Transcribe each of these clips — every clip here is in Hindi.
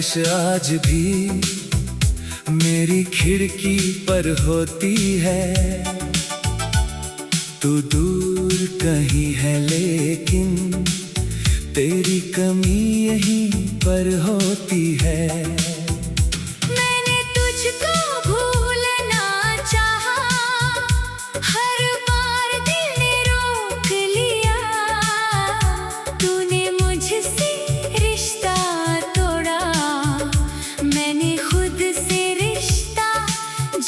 बारिश आज भी मेरी खिड़की पर होती है। तू दूर कहीं है लेकिन तेरी कमी यहीं पर होती है। मैंने तुझको भूलना चाहा, हर बार दिल ने रोक लिया। तूने मुझसे रिश्ता तोड़ा, मैंने खुद से रिश्ता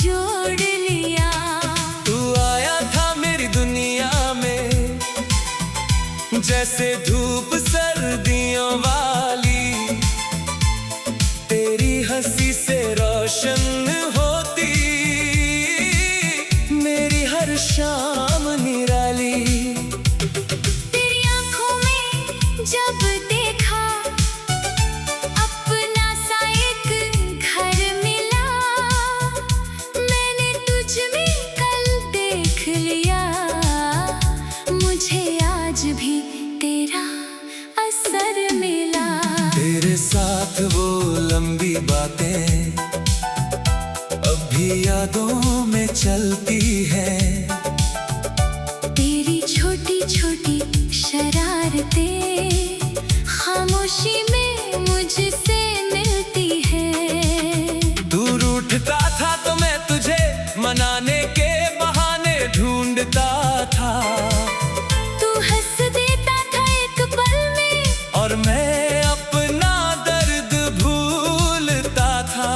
जोड़ लिया। तू आया था मेरी दुनिया में जैसे धूप सर्दियों वाली, तेरी हंसी से रोशन होती मेरी हर शाम निराली। तेरी आंखों में जब देखा, अपना सा एक घर मिला। मैंने तुझ में कल देख लिया, मुझे आज भी तेरा असर मिला। तेरे साथ वो लंबी बातें अब भी यादों में चलती है। तेरी छोटी छोटी शरारतें खामोशी में मुझसे मिलती है। दूर उठता था तो मैं तुझे मनाने के बहाने ढूंढता था। तू हंस देता था एक पल में, और मैं अपना दर्द भूलता था।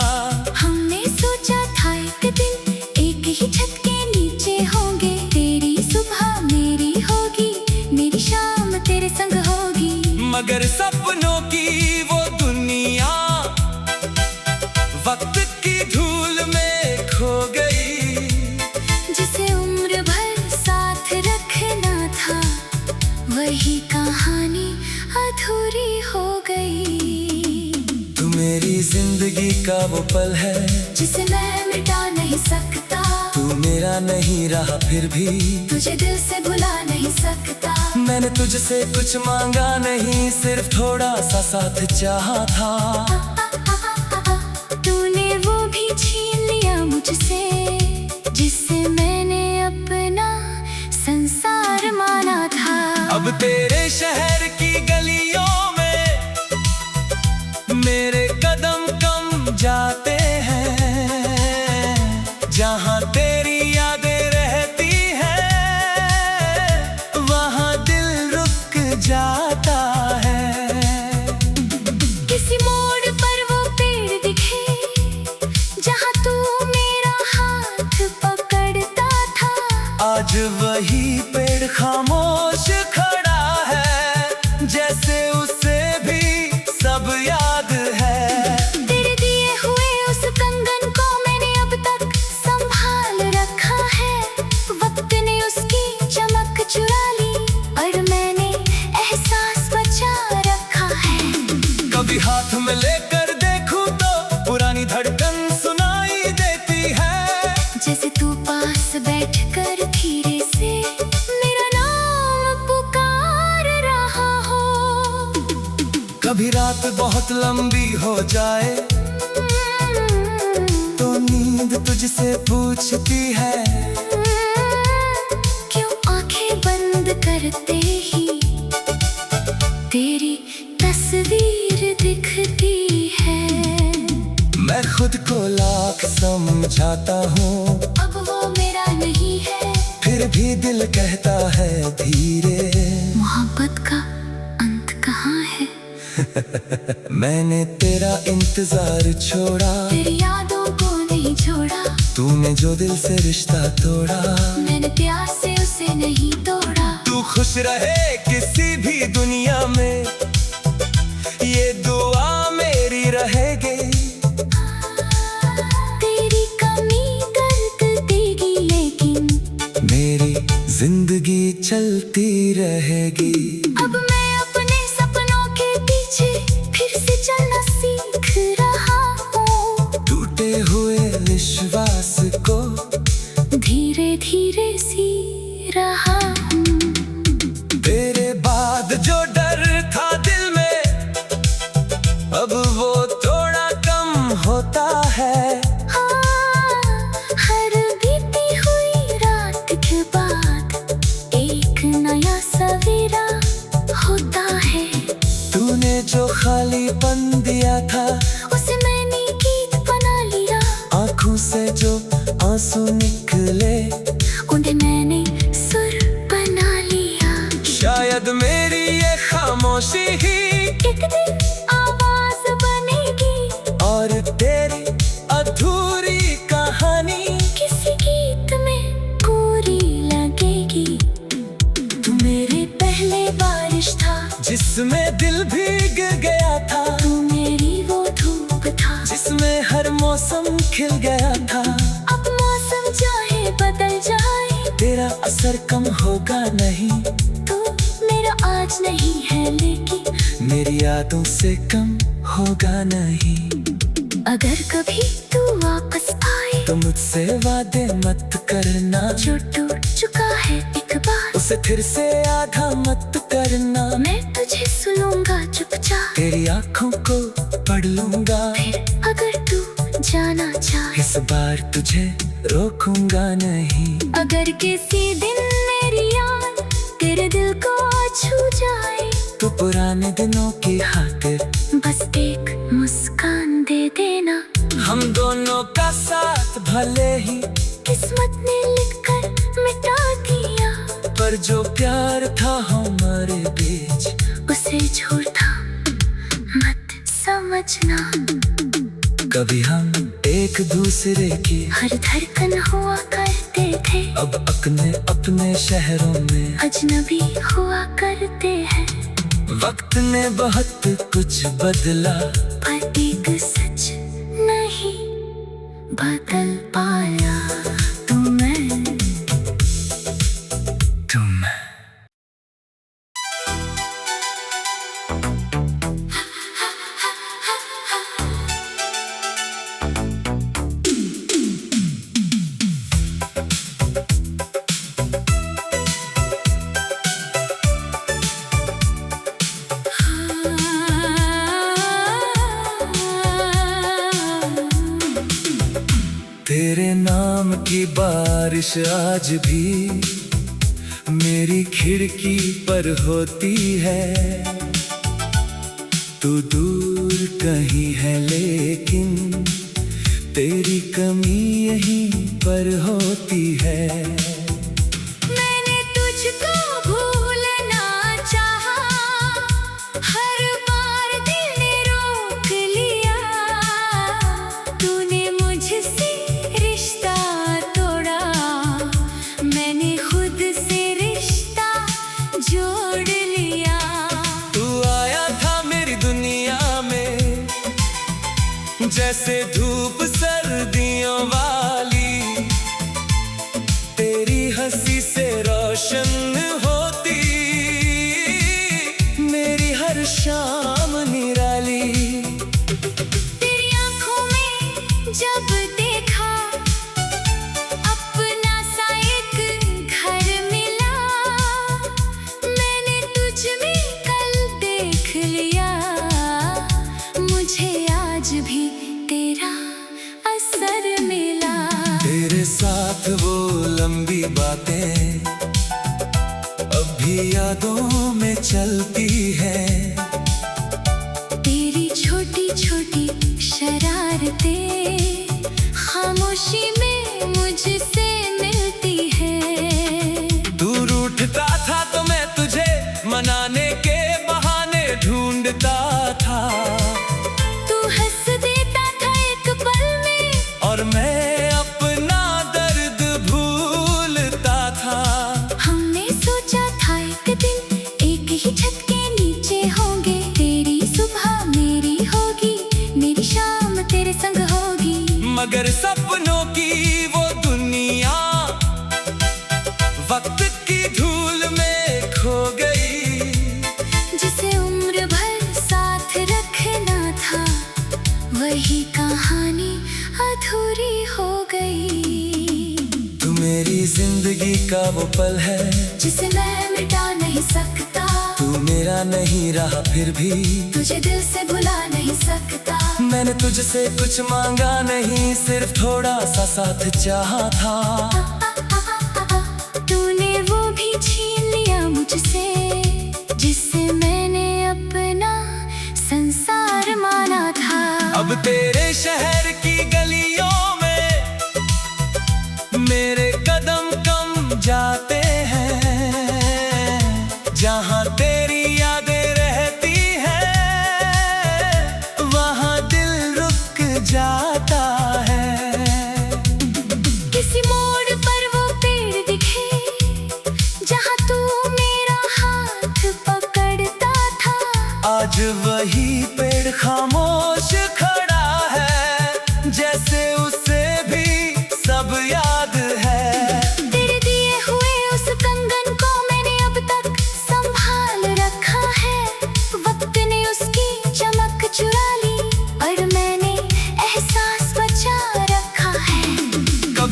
हमने सोचा था एक दिन एक ही छत के नीचे होंगे। तेरी सुबह मेरी होगी, मेरी शाम तेरे संग होगी। मगर सपनों की वो दुनिया वक्त की धूल में खो गई। जिसे उम्र भर साथ रखना था, वही कहानी अधूरी हो गई। तू मेरी जिंदगी का वो पल है जिसे मैं मिटा नहीं सकता। तू मेरा नहीं रहा फिर भी तुझे दिल से भुला नहीं सकता। मैंने तुझसे कुछ मांगा नहीं, सिर्फ थोड़ा सा साथ चाहा था। तूने वो भी छीन लिया मुझसे, जिससे मैंने अपना संसार माना था। अब तेरे शहर की गलियों में मेरे कदम कम जाते हैं। जहाँ तेरी यादें रहती हैं, वहाँ दिल रुक जाता है। किसी मोड़ पर वो पेड़ दिखे, जहाँ तू मेरा हाथ पकड़ता था। आज वही पेड़ खामोश खड़ा है, जैसे उसे भी सब याद है। तेरे दिए हुए उस कंगन को मैंने अब तक संभाल रखा है। वक्त ने उसकी चमक चुरा ली, और मैंने एहसास बचा रखा है। कभी हाथ में लेकर देखूं तो पुरानी धड़कन सुनाई देती है। जैसे तू पास बैठकर धीरे से मेरा नाम पुकार रहा हो। कभी रात बहुत लंबी हो जाए तो नींद तुझसे पूछती है। क्यों आंखें बंद करते ही तेरी तस्वीर दिखती है। मैं खुद को लाख समझाता हूँ, अब वो मेरा नहीं है। फिर भी दिल कहता है धीरे, मोहब्बत का अंत कहाँ है। मैंने तेरा इंतजार छोड़ा, तेरी यादों को नहीं छोड़ा। तूने जो दिल से रिश्ता तोड़ा, मैंने प्यार से उसे नहीं तोड़ा। तू खुश रहे किसी भी दुनिया में, ये दुआ मेरी रहेगी। तेरी कमी दर्द देगी, लेकिन मेरी जिंदगी चलती रहेगी। अब मैं अपने सपनों के पीछे फिर से चलना सीख रहा हूँ। टूटे हुए विश्वास को धीरे धीरे सी रहा हूँ। तेरे बाद जो डर था दिल में, अब वो थोड़ा आंसू निकले, उन्हें मैंने सुर बना लिया। शायद मेरी ये खामोशी ही एक दिन आवाज बनेगी, और तेरी अधूरी कहानी किसी गीत में पूरी लगेगी। तू मेरे पहले बारिश था, जिसमें दिल भीग गया था। तू मेरी वो धूप था, जिसमें हर मौसम खिल गया था। अब मौसम चाहे बदल जाए, तेरा असर कम होगा नहीं। तू मेरा आज नहीं है, लेकिन मेरी यादों से कम होगा नहीं। अगर कभी तू वापस आए, तो मुझसे वादे मत करना। जो टूट चुका है एक बार, उसे फिर से आधा मत करना। मैं तुझे सुनूंगा चुपचाप, तेरी आंखों को पढ़ लूंगा। फिर अगर तू जाना चाहे, इस बार तुझे रोकूंगा नहीं। अगर किसी दिन मेरी याद तेरे दिल को छू जाए, तो पुराने दिनों की खातिर बस एक मुस्कान दे देना। हम दोनों का साथ भले ही किस्मत ने लिखकर मिटा दिया, पर जो प्यार था हमारे बीच, उसे झूठा मत समझना। कभी हम एक दूसरे की हर धड़कन हुआ करते थे, अब अपने अपने शहरों में अजनबी हुआ करते हैं। वक्त ने बहुत कुछ बदला, पर एक सच नहीं बदल पाया। तू मैं तेरे नाम की बारिश आज भी मेरी खिड़की पर होती है। तू दूर कहीं है लेकिन तेरी कमी यहीं पर होती है। मैंने तुझको भूलना चाहा, हर बार दिल ने रोक लिया। तूने मुझसे रिश्ता तोड़ा, मैंने खुद से रिश्ता जोड़ लिया। तू आया था मेरी दुनिया में, जैसे धूप सर्दियों वाली। तेरी हंसी से रोशन होती मेरी हर शाम निराली। तेरी आंखों में जब देखा, अपना सा एक घर मिला। मैंने तुझ में कल देख लिया, मुझे आज भी तेरा असर मिला। तेरे साथ वो लंबी बातें अब भी यादों में चलती है। तेरी छोटी छोटी शरारतें खामोशी में मुझसे मिलती है। तू रूठता था तो मैं तुझे मनाने के बहाने ढूंढता था। तू हंस देता था एक पल में, और मैं अपना दर्द भूलता था। हमने सोचा था एक दिन एक ही छत के नीचे होंगे। तेरी सुबह मेरी होगी, मेरी शाम तेरे संग होगी। मगर सपनों की वो दुनिया वक्त की धूल में खो गई। जिसे उम्र भर साथ रखना था, वही कहानी अधूरी हो गई। तू मेरी जिंदगी का वो पल है, जिसे मैं मिटा नहीं सकता। तू मेरा नहीं रहा फिर भी तुझे दिल से भुला नहीं सकता। मैंने तुझसे कुछ मांगा नहीं, सिर्फ थोड़ा सा साथ चाहा था। तूने वो भी छीन लिया मुझसे, जिससे मैंने अपना संसार माना था। अब तेरे शहर की गलियों में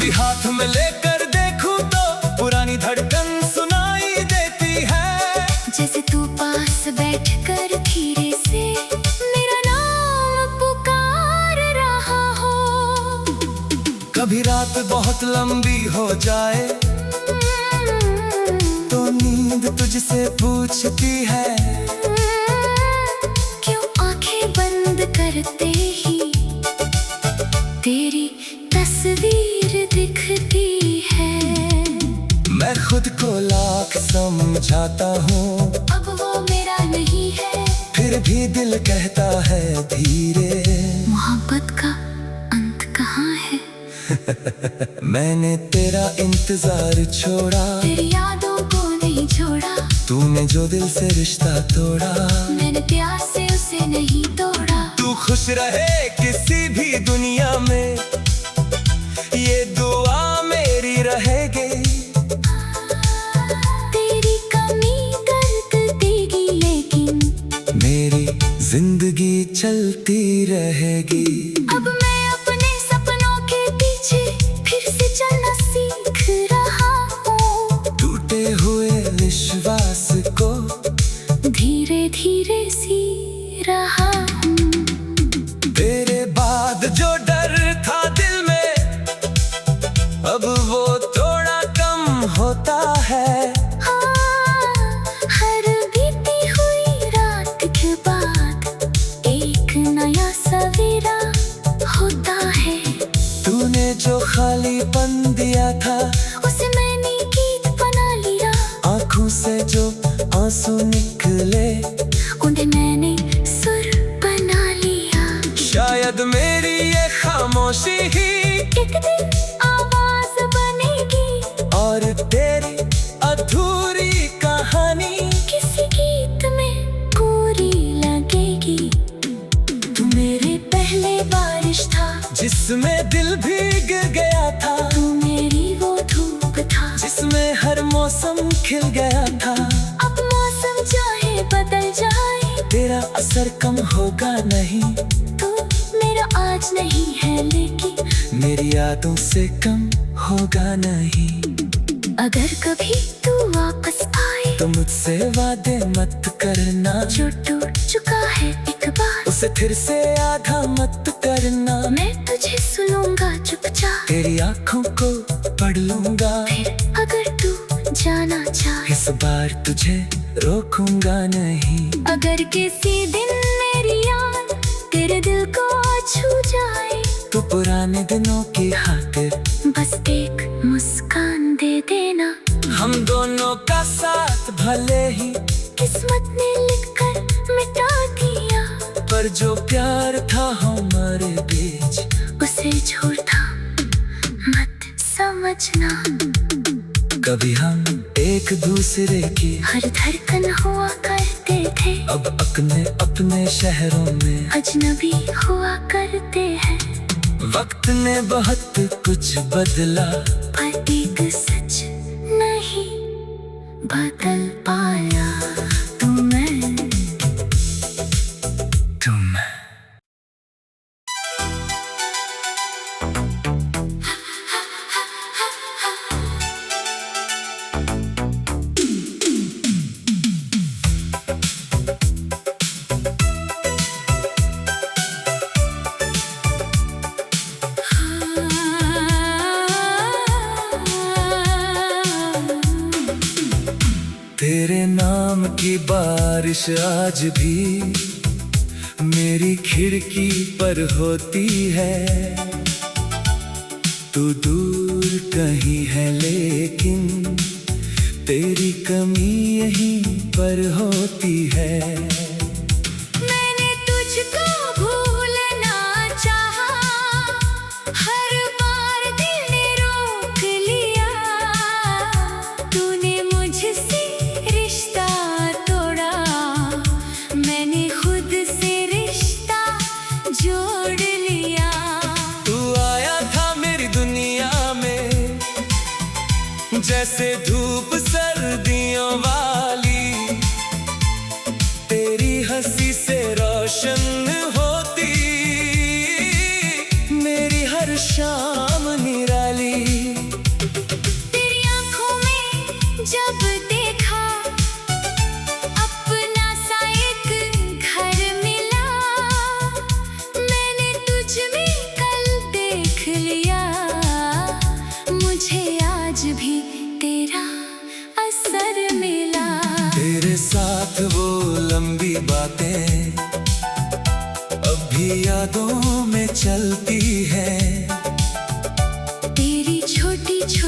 कभी हाथ में लेकर देखूं तो पुरानी धड़कन सुनाई देती है। जैसे तू पास बैठकर धीरे से मेरा नाम पुकार रहा हो। कभी रात बहुत लंबी हो जाए तो नींद तुझसे पूछती है, क्यों आंखें बंद करते ही तेरी तस्वीर दिखती है। मैं खुद को लाख समझाता हूँ, अब वो मेरा नहीं है, फिर भी दिल कहता है धीरे, मोहब्बत का अंत कहाँ है। मैंने तेरा इंतजार छोड़ा, तेरी यादों को नहीं छोड़ा, तूने जो दिल से रिश्ता तोड़ा, मैंने प्यार से उसे नहीं तोड़ा। तू खुश रहे किसी भी दुनिया में, ये दुआ मेरी रहेगी। तेरी कमी दर्द देगी लेकिन मेरी जिंदगी चलती रहेगी। अब मैं अपने सपनों के पीछे फिर से चलना सीख रहा हूँ। टूटे हुए विश्वास को धीरे धीरे सी रहा हूँ। तेरे बाद जो डर था दिल में, अब वो थोड़ा कम होता है। हर बीती हुई रात के बाद एक नया सवेरा होता है। तूने जो खालीपन दिया था उसे मैंने गीत बना लिया, आंखों से जो आंसू निकले उन्हें मैंने सुर बना लिया। शायद मेरी ये खामोशी ही एक दिन आवाज बनेगी और तेरी अधूरी कहानी किसी गीत में पूरी लगेगी। तू मेरे पहले बारिश था जिसमें दिल भीग गया था, तू मेरी वो धूप था जिसमें हर मौसम खिल गया था। अब मौसम चाहे बदल जाए तेरा असर कम होगा नहीं, तो मेरा आज नहीं है लेकिन मेरी यादों से कम होगा नहीं। अगर कभी तू वापस आए तो मुझसे वादे मत करना, जो टूट चुका है एक बार उसे फिर से आधा मत करना। मैं तुझे सुनूंगा चुपचाप, तेरी आंखों को पढ़ लूंगा, फिर अगर तू जाना चाहे इस बार तुझे रोकूंगा नहीं। अगर किसी दिन मेरी याद तेरे दिल को छू जाए तो पुराने दिनों की खातिर बस एक मुस्कान दे देना। हम दोनों का साथ भले ही किस्मत ने लिखकर मिटा दिया, पर जो प्यार था हमारे बीच उसे झूठा मत समझना। कभी हम एक दूसरे की हर धड़कन हुआ करते थे, अब अपने अपने शहरों में अजनबी हुआ करते हैं। वक्त ने बहुत कुछ बदला, पर एक सच नहीं बदल पाया, तू मैं। तुम तेरे नाम की बारिश आज भी मेरी खिड़की पर होती है। तू दूर कहीं है लेकिन तेरी कमी यहीं पर होती है। मैंने तुझको भूलना चाहा, हर बार दिल ने रोक लिया। तूने मुझसे रिश्ता तोड़ा, मैंने खुद से रिश्ता जोड़ लिया। तू आया था मेरी दुनिया में जैसे धूप सर्दियों वाली, तेरी हंसी से रोशन होती मेरी हर शाम निराली।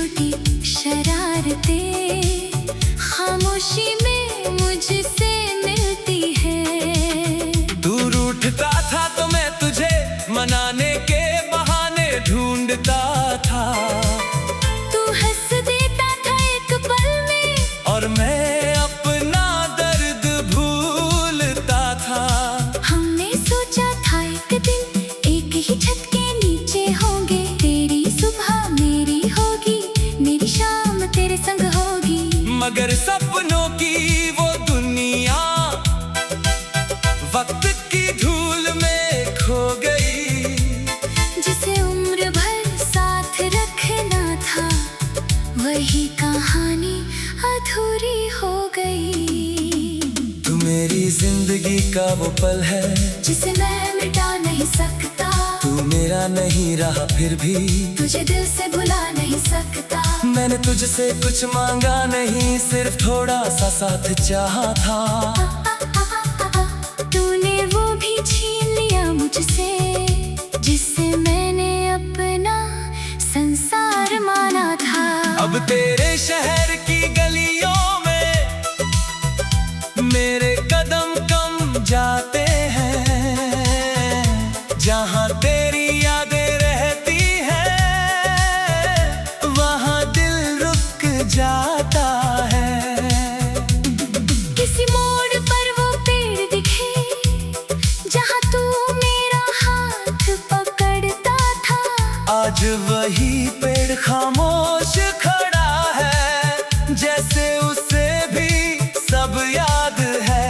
छोटी शरारतें खामोशी में मुझसे मिलती है। तू रूठता था तो मैं तुझे मनाने के बहाने ढूंढता था, तू हंस देता था एक पल में और मैं अपना दर्द भूलता था। हमने सोचा था एक दिन एक ही छत के नीचे होंगे, तेरी सुबह मेरी होगी, मेरी शाम तेरे संग होगी। मगर सपनों की वो दुनिया वक्त की धूल में खो गई। जिसे उम्र भर साथ रखना था, वही कहानी अधूरी हो गई। तू मेरी जिंदगी का वो पल है जिसे मैं मिटा नहीं सकता, तू मेरा नहीं रहा फिर भी तुझे दिल से भुला नहीं सकता। मैंने तुझसे कुछ मांगा नहीं, सिर्फ थोड़ा सा साथ चाहा था। तूने वो भी छीन लिया मुझसे, जिससे मैंने अपना संसार माना था। अब तेरे शहर की गलियों में मेरे कदम कम जाते हैं, जहाँ तेरी यादें रहती हैं वहाँ दिल रुक जाता है। किसी मोड़ पर वो पेड़ दिखे, जहाँ तू मेरा हाथ पकड़ता था। आज वही पेड़ खामोश खड़ा है, जैसे उसे भी सब याद है।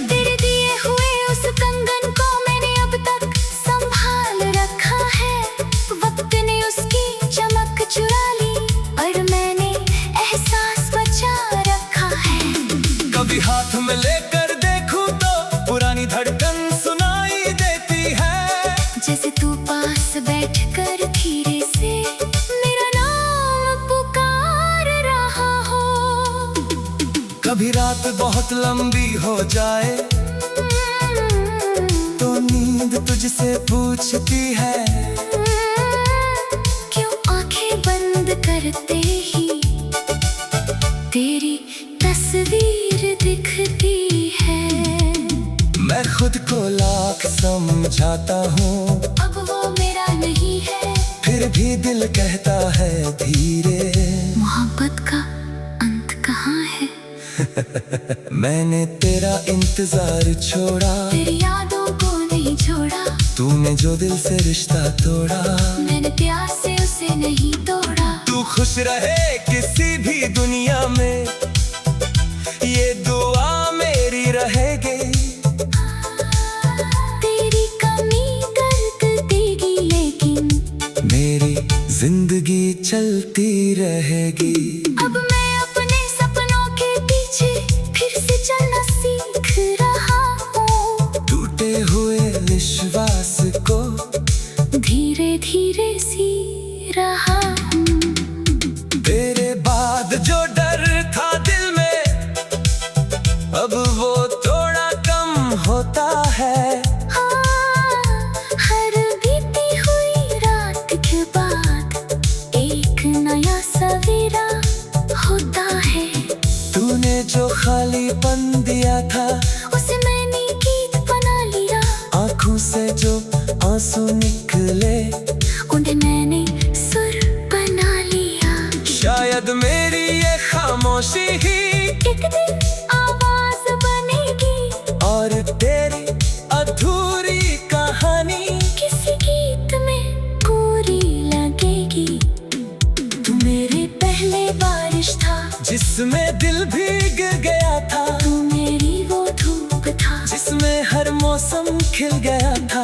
तेरे दिए हुए उस कंगन को मैंने अब तक संभाल रखा है। वक्त ने उसकी चमक चुरा ली और मैंने एहसास बचा रखा है। कभी हाथ में लेकर देखूं तो पुरानी धड़कन सुनाई देती है, जैसे तू पास बैठकर धीरे से मेरा नाम पुकार रहा हो। कभी रात बहुत लंबी हो जाए तो नींद तुझसे पूछती है, क्यों आंखें बंद करते ही तेरी तस्वीर दिखती है। मैं खुद को लाख समझाता हूँ, अब वो मेरा नहीं है, फिर भी दिल कहता है धीरे, मोहब्बत का अंत कहाँ है। मैंने तेरा इंतजार छोड़ा, तेरी यादों को नहीं छोड़ा, तूने जो दिल से रिश्ता तोड़ा, मैंने प्यार से उसे नहीं तोड़ा। तू खुश रहे किसी भी दुनिया में, ये दुआ मेरी रहेगी। तेरी कमी दर्द देगी लेकिन मेरी जिंदगी चलती रहेगी। अब मैं अपने सपनों के पीछे फिर से चलना सीख रहा हूँ। टूटे हुए विश्वास को धीरे धीरे सी रहा हूँ। तेरे बाद जो डर था दिल में, अब वो थोड़ा कम होता है। हाँ, हर बीती हुई रात के बाद एक नया सवेरा होता है। तूने जो खालीपन दिया था, उसे मैंने गीत बना लिया। आंखों से जो आंसू निकले, उन्हें मैंने सुर बना लिया। शायद मेरी ये खामोशी ही एक दिन आवाज बनेगी, और तेरी अधूरी कहानी किसी गीत में पूरी लगेगी। तू मेरे पहले बारिश था, जिसमें दिल भीग गया था, तू मेरी वो धूप था, जिसमें हर मौसम खिल गया था।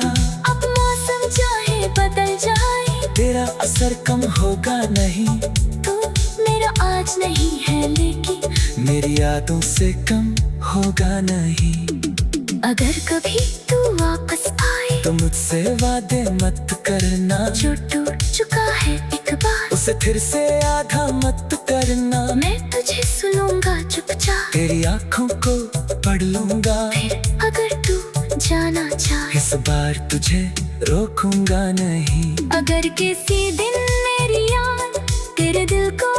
अब मौसम चाहे बदल जाए, तेरा असर कम होगा नहीं, तू मेरा आज नहीं है लेकिन मेरी यादों से कम होगा नहीं। अगर कभी तू वापस आए तो मुझसे वादे मत करना, जो टूट चुका है एक बार उसे फिर से आधा मत करना। मैं तुझे सुनूंगा चुपचाप, तेरी आंखों को पढ़ लूंगा, फिर अगर तू जाना चाहे इस बार तुझे रोकूंगा नहीं। अगर किसी दिन मेरी याद तेरे दिल को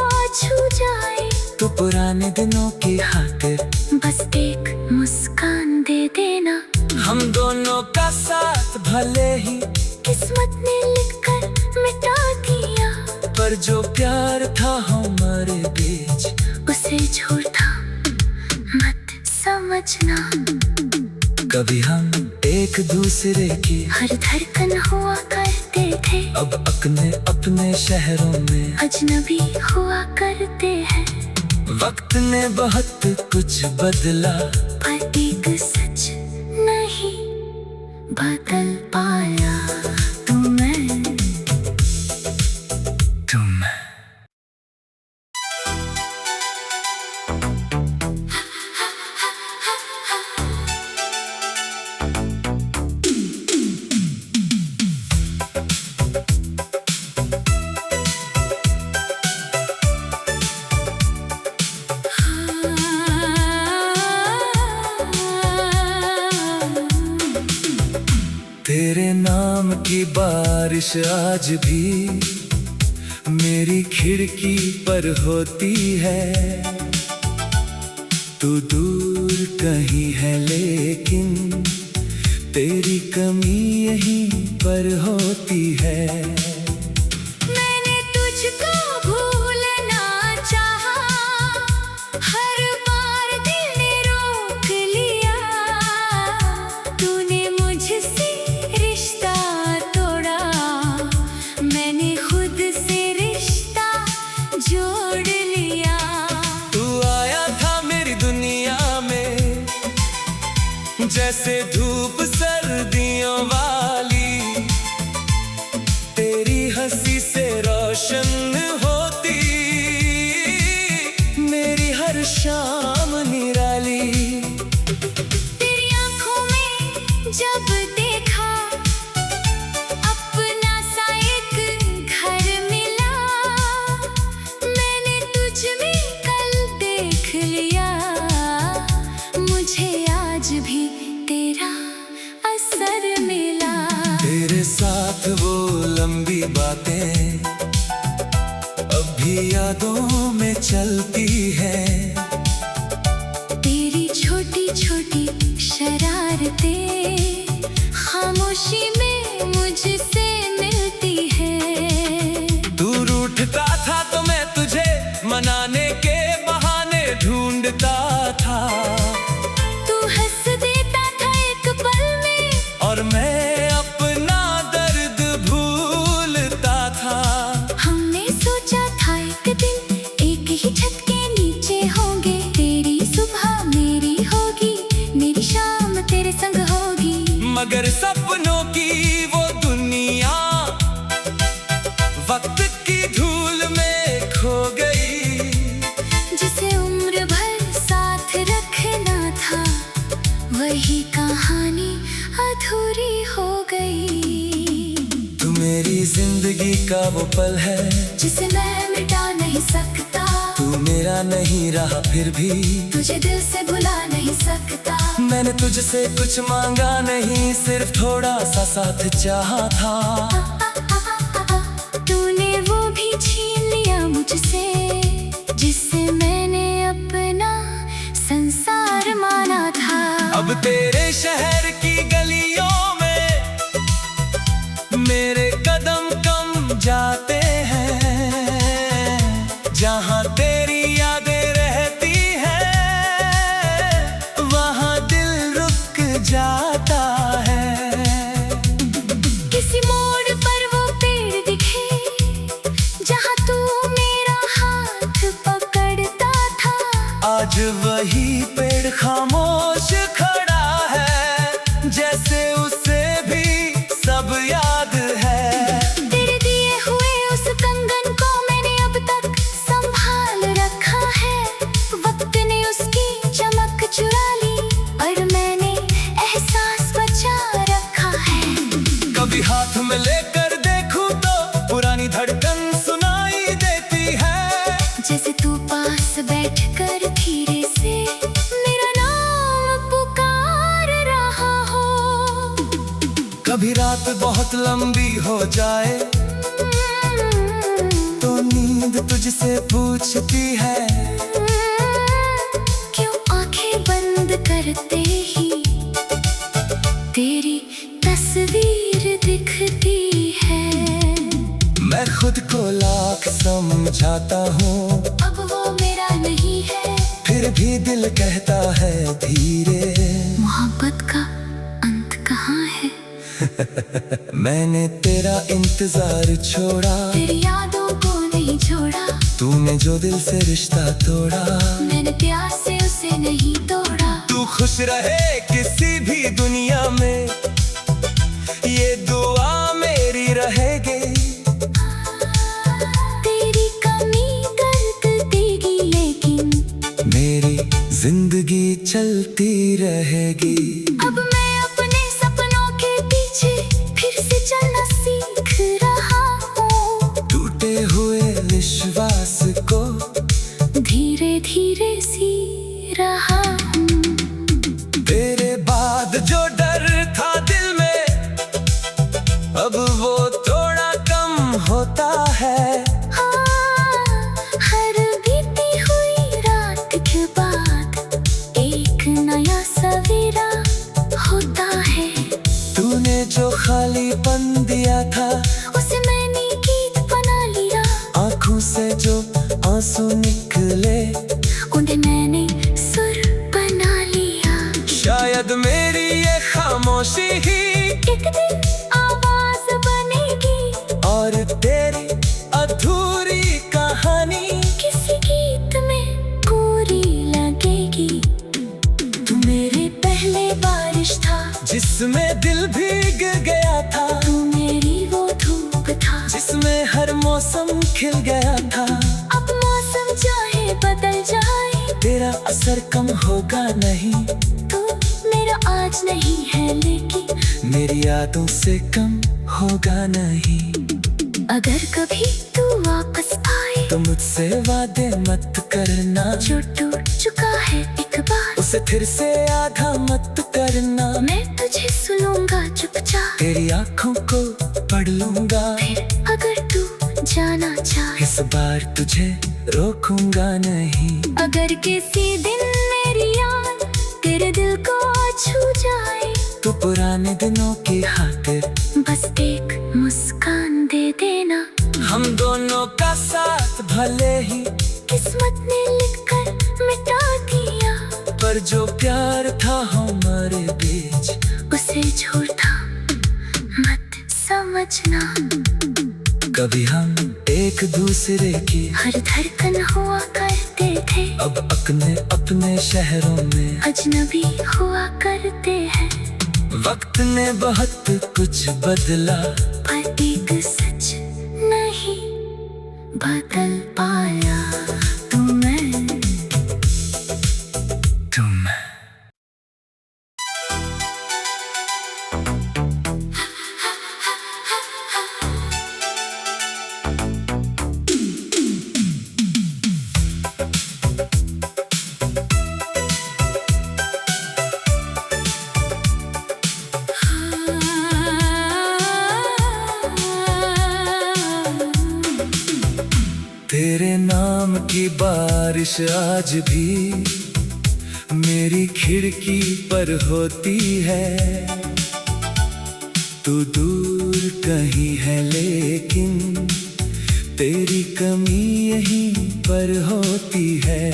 पुराने दिनों की खातिर बस एक मुस्कान दे देना। हम दोनों का साथ भले ही किस्मत ने लिखकर मिटा दिया, पर जो प्यार था हमारे बीच उसे झूठा मत समझना। कभी हम एक दूसरे की हर धड़कन हुआ करते थे, अब अपने अपने शहरों में अजनबी हुआ करते हैं। वक्त ने बहुत कुछ बदला, पर एक सच नहीं बदल पाया, तू मैं। तेरे नाम की बारिश आज भी मेरी खिड़की पर होती है। तू दूर कहीं है लेकिन तेरी कमी यहीं पर होती है। मैंने तुझको भूलना चाहा, हर बार दिल ने रोक लिया। तूने मुझसे रिश्ता तोड़ा, मैंने खुद से रिश्ता जोड़ लिया। तू आया था मेरी दुनिया में जैसे धूप सर्दियों वाली, तेरी हंसी से रोशन होती मेरी हर शाम निराली। तेरी आंखों में जब देखा अपना सा एक घर मिला, मैंने तुझ में कल देख लिया। मुझे आज भी तेरा असर मिला। तेरे साथ वो लंबी बातें अब भी यादों में चलती है। तेरी छोटी छोटी शरारतें खामोशी में मुझसे मिलती है। दूर उठता था तो मैं तुझे मनाने के बहाने ढूंढता था, तू हंस देता था एक पल में और मैं अपना दर्द भूलता था। हमने सोचा था एक दिन एक ही छत के नीचे होंगे। तेरी सुबह मेरी होगी, मेरी शाम तेरे संग होगी। मगर सपनों की वो दुनिया वक्त की धूल में खो गई। जिसे उम्र भर साथ रखना था, वही कहानी अधूरी हो गई। तू मेरी जिंदगी का वो पल है जिसे मैं मिटा नहीं सकता। तू मेरा नहीं रहा फिर भी तुझे दिल से भुला नहीं सकता। मैंने तुझसे कुछ मांगा नहीं, सिर्फ थोड़ा सा साथ चाहा था। तूने वो भी छीन लिया मुझसे, जिससे मैंने अपना संसार माना था। अब तेरे शहर की गलियों में मेरे कदम कम जाते हैं। जहाँ तेरी यादें रहती हैं, वहाँ दिल रुक जाता है। किसी मोड़ पर वो पेड़ दिखे, जहाँ तू मेरा हाथ पकड़ता था। आज वही पेड़ खामोश खड़ा है, जैसे उसे भी सब याद है। तेरे दिए हुए उस कंगन को मैंने अब तक संभाल रखा है। वक्त ने उसकी चमक चुरा ली, और मैंने एहसास बचा रखा है। कभी हाथ में लेकर देखूं तो पुरानी धड़कन सुनाई देती है। जैसे तू पास बैठकर धीरे से मेरा नाम पुकार रहा हो। कभी रात बहुत लंबी हो जाए तो नींद तुझसे पूछती है। को लाख समझाता हूँ, अब वो मेरा नहीं है। फिर भी दिल कहता है धीरे, मोहब्बत का अंत कहाँ है? मैंने तेरा इंतजार छोड़ा, तेरी यादों को नहीं छोड़ा। तूने जो दिल से रिश्ता तोड़ा, मैंने प्यार से उसे नहीं तोड़ा। तू खुश रहे किसी भी दुनिया में, ये दुआ मेरी रहेगी। तेरी कमी दर्द देगी, लेकिन मेरी जिंदगी चलती रहेगी। अब मैं अपने सपनों के पीछे फिर से चलना सीख रहा हूँ। टूटे हुए विश्वास को धीरे धीरे सी रहा हूँ। तेरे बाद जो डर था दिल में, अब वो थोड़ा कम होता है। हाँ, हर बीती हुई रात के बाद एक नया सवेरा होता है। तूने जो खालीपन दिया था, उसे मैंने गीत बना लिया। आंखों से जो आंसू निकले, उन्हें मैंने सुर बना लिया। शायद मेरी ये खामोशी ही एक दिन आवाज बनेगी, और तेरी अधूरी कहानी किसी गीत में पूरी लगेगी। तू मेरे पहले बारिश था, जिसमें दिल भीग गया था। तू मेरी वो धूप था, जिसमें हर मौसम खिल गया था। अब मौसम चाहे बदल जाए, तेरा असर कम होगा नहीं, तू मेरा आज नहीं है, लेकिन मेरी यादों से कम होगा नहीं। अगर कभी तू वापस आए, तो मुझसे वादे मत करना, जो टूट चुका है एक बार, उसे फिर से आधा मत करना। मैं तुझे सुनूंगा चुपचाप, तेरी आंखों को पढ़ लूंगा। फिर अगर तू जाना चाहे, इस बार तुझे रोकूंगा नहीं। अगर किसी दिन मेरी याद तेरे दिल को छू जाए, तो पुराने दिनों की खातिर बस एक मुस्कान दे देना। हम दोनों का साथ भले ही किस्मत ने लिखकर मिटा दिया, पर जो प्यार था हमारे बीच, उसे झूठा मत समझना। कभी हम एक दूसरे की हर धड़कन हुआ करते थे, अब अपने अपने शहरों में अजनबी हुआ करते हैं। वक्त ने बहुत कुछ बदला, पर एक सच नहीं बदल पाया, तू मैं। तुम तेरे नाम की बारिश आज भी मेरी खिड़की पर होती है। तू दूर कहीं है लेकिन तेरी कमी यहीं पर होती है।